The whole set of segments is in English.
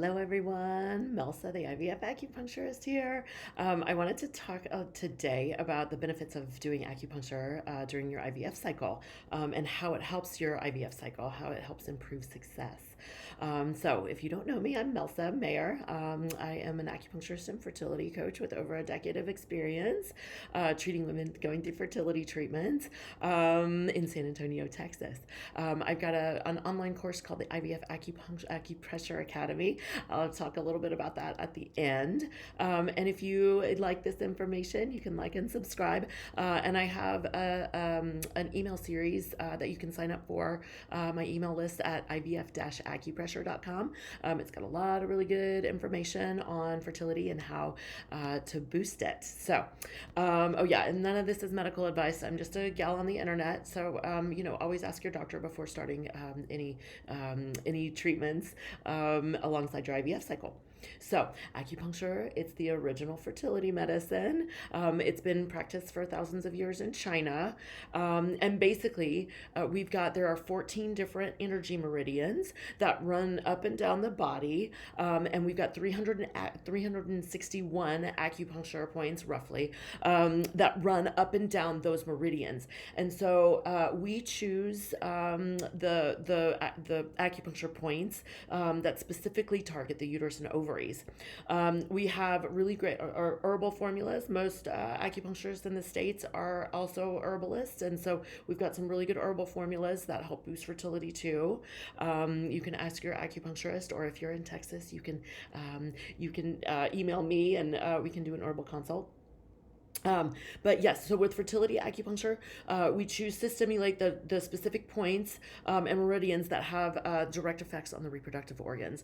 Hello, everyone. Melsa, the IVF acupuncturist here. I wanted to talk today about the benefits of doing acupuncture during your IVF cycle and how it helps your IVF cycle, how it helps improve success. So, if you don't know me, I'm Melsa Mayer. I am an acupuncturist and fertility coach with over a decade of experience treating women going through fertility treatments in San Antonio, Texas. I've got an online course called the IVF Acupressure Academy. I'll talk a little bit about that at the end. And if you like this information, you can like and subscribe. And I have an email series that you can sign up for my email list at ivf-acupressure.com. It's got a lot of really good information on fertility and how to boost it. So, oh yeah, and none of this is medical advice. I'm just a gal on the internet. So, always ask your doctor before starting any treatments alongside your IVF cycle. So, acupuncture, it's the original fertility medicine. It's been practiced for thousands of years in China. And basically, there are 14 different energy meridians that run up and down the body. And we've got 361 acupuncture points, roughly, that run up and down those meridians. And so we choose the acupuncture points that specifically target the uterus and ovaries. We have really great herbal formulas. Most acupuncturists in the States are also herbalists, and so we've got some really good herbal formulas that help boost fertility too. You can ask your acupuncturist, or if you're in Texas, you can email me and we can do an herbal consult. But yes, so with fertility acupuncture, we choose to stimulate the specific points and meridians that have direct effects on the reproductive organs.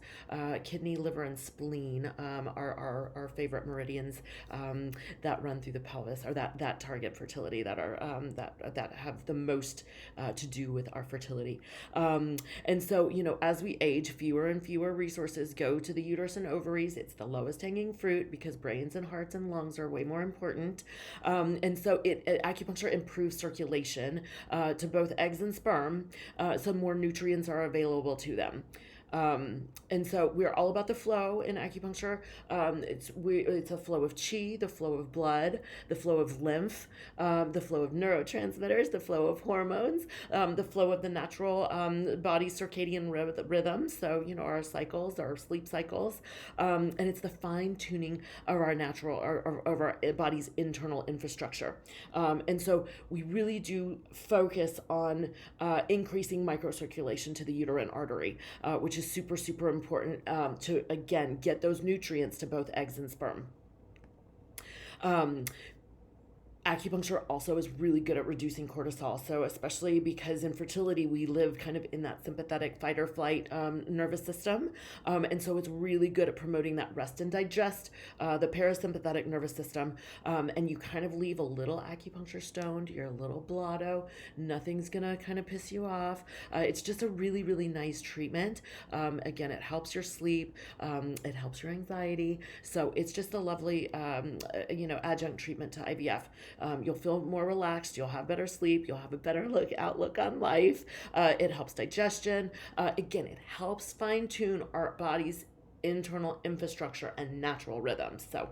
Kidney, liver, and spleen are our favorite meridians that run through the pelvis, or that target fertility, that have the most to do with our fertility. And so, as we age, fewer and fewer resources go to the uterus and ovaries. It's the lowest hanging fruit because brains and hearts and lungs are way more important. And so acupuncture improves circulation to both eggs and sperm, so more nutrients are available to them. And so we're all about the flow in acupuncture. It's a flow of chi, the flow of blood, the flow of lymph, the flow of neurotransmitters, the flow of hormones, the flow of the natural body circadian rhythms. So, our cycles, our sleep cycles, and it's the fine tuning of our of our body's internal infrastructure. And so we really do focus on increasing microcirculation to the uterine artery, which is super, super important to, again, get those nutrients to both eggs and sperm. Acupuncture also is really good at reducing cortisol. So especially because in fertility, we live kind of in that sympathetic fight or flight nervous system. And so it's really good at promoting that rest and digest, the parasympathetic nervous system. And you kind of leave a little acupuncture stone to your little blotto. Nothing's going to kind of piss you off. It's just a really, really nice treatment. Again, it helps your sleep. It helps your anxiety. So it's just a lovely, adjunct treatment to IVF. You'll feel more relaxed. You'll have better sleep. You'll have a better outlook on life. It helps digestion. Again, it helps fine tune our body's internal infrastructure and natural rhythms. So,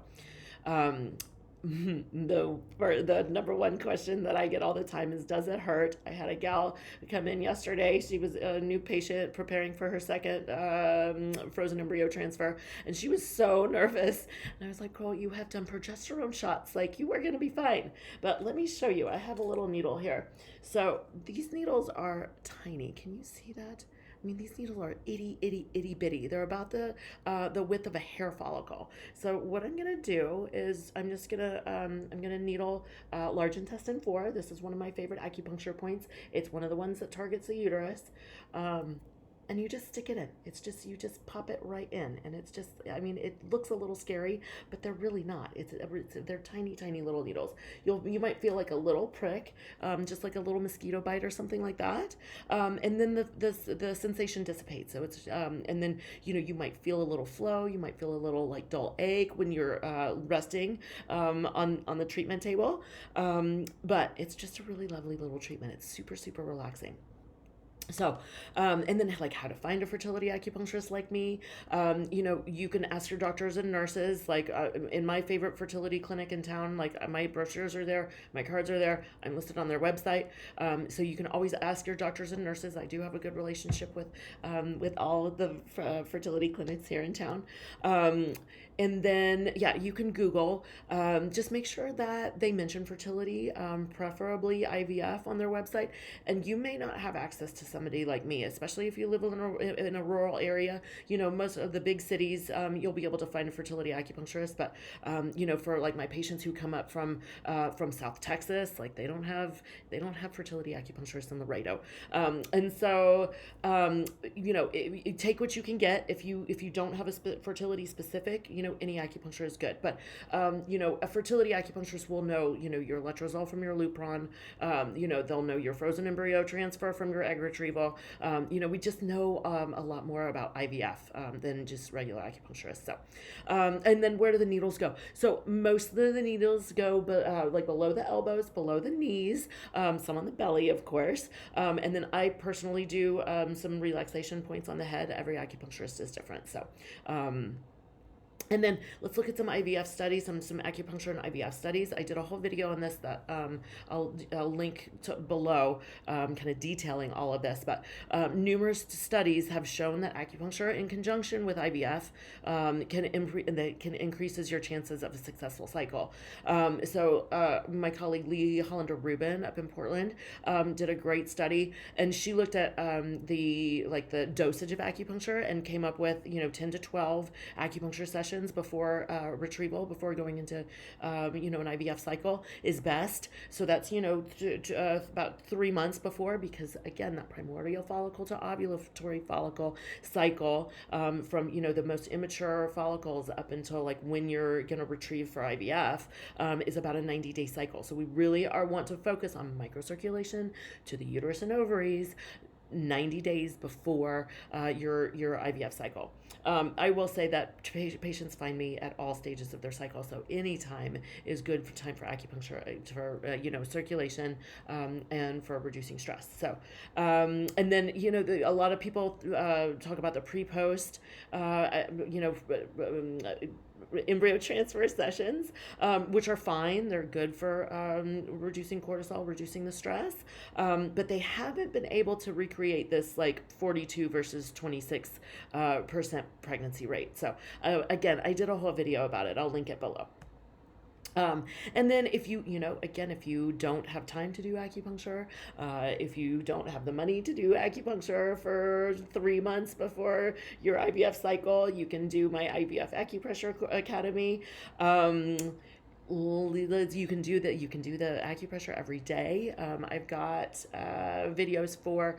the number one question that I get all the time is, does it hurt? I had a gal come in yesterday. She was a new patient preparing for her second frozen embryo transfer, and she was so nervous. And I was like, girl, you have done progesterone shots. Like, you are going to be fine. But let me show you. I have a little needle here. So these needles are tiny. Can you see that? I mean, these needles are itty bitty. They're about the width of a hair follicle. So what I'm gonna do is I'm gonna needle large intestine 4. This is one of my favorite acupuncture points. It's one of the ones that targets the uterus. And you just stick it in. You just pop it right in, and it's just, it looks a little scary, but they're really not. They're tiny, tiny little needles. You might feel like a little prick, just like a little mosquito bite or something like that, and then the sensation dissipates. So it's and then you might feel a little flow. You might feel a little like dull ache when you're resting on the treatment table, but it's just a really lovely little treatment. It's super, super relaxing. So, and then like how to find a fertility acupuncturist like me. You can ask your doctors and nurses. Like in my favorite fertility clinic in town, like my brochures are there, my cards are there. I'm listed on their website. So you can always ask your doctors and nurses. I do have a good relationship with all of the fertility clinics here in town. And then, yeah, you can Google. Just make sure that they mention fertility, preferably IVF on their website. And you may not have access to somebody like me, especially if you live in a rural area. Most of the big cities, you'll be able to find a fertility acupuncturist. But, for like my patients who come up from South Texas, like they don't have fertility acupuncturists on the radar. And so, take what you can get. If you don't have a fertility specific, any acupuncture is good. But a fertility acupuncturist will know, your letrozole from your Lupron. They'll know your frozen embryo transfer from your egg retrieval. We just know a lot more about IVF than just regular acupuncturists. So, and then where do the needles go? So most of the needles go, like below the elbows, below the knees, some on the belly, of course. And then I personally do some relaxation points on the head. Every acupuncturist is different. So, and then let's look at some IVF studies, some acupuncture and IVF studies. I did a whole video on this that I'll link to below, kind of detailing all of this. But numerous studies have shown that acupuncture in conjunction with IVF can increases your chances of a successful cycle. So my colleague Lee Hollander Rubin up in Portland did a great study, and she looked at the dosage of acupuncture and came up with 10 to 12 acupuncture sessions before retrieval, before going into an IVF cycle is best. So that's about 3 months before, because again, that primordial follicle to ovulatory follicle cycle, from the most immature follicles up until like when you're going to retrieve for IVF, is about a 90-day cycle. So we really want to focus on microcirculation to the uterus and ovaries 90 days before your IVF cycle. I will say that patients find me at all stages of their cycle, so any time is good for time for acupuncture, for circulation, and for reducing stress. So, and then a lot of people talk about the pre-post, embryo transfer sessions, which are fine. They're good for reducing cortisol, reducing the stress, but they haven't been able to recreate this like 42 versus 26% pregnancy rate. So again, I did a whole video about it. I'll link it below. And then if you don't have time to do acupuncture, if you don't have the money to do acupuncture for 3 months before your IVF cycle, you can do my IVF Acupressure Academy. You can do the acupressure every day. I've got videos for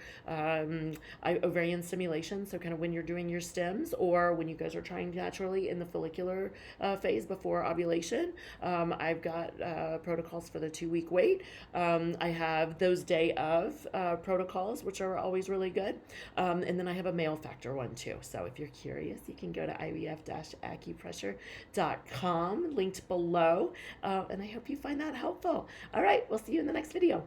ovarian stimulation, so kind of when you're doing your stems or when you guys are trying naturally in the follicular phase before ovulation. I've got protocols for the 2-week wait. I have those day of protocols, which are always really good. And then I have a male factor one too. So if you're curious, you can go to ivf-acupressure.com, linked below. And I hope you find that helpful. All right, we'll see you in the next video.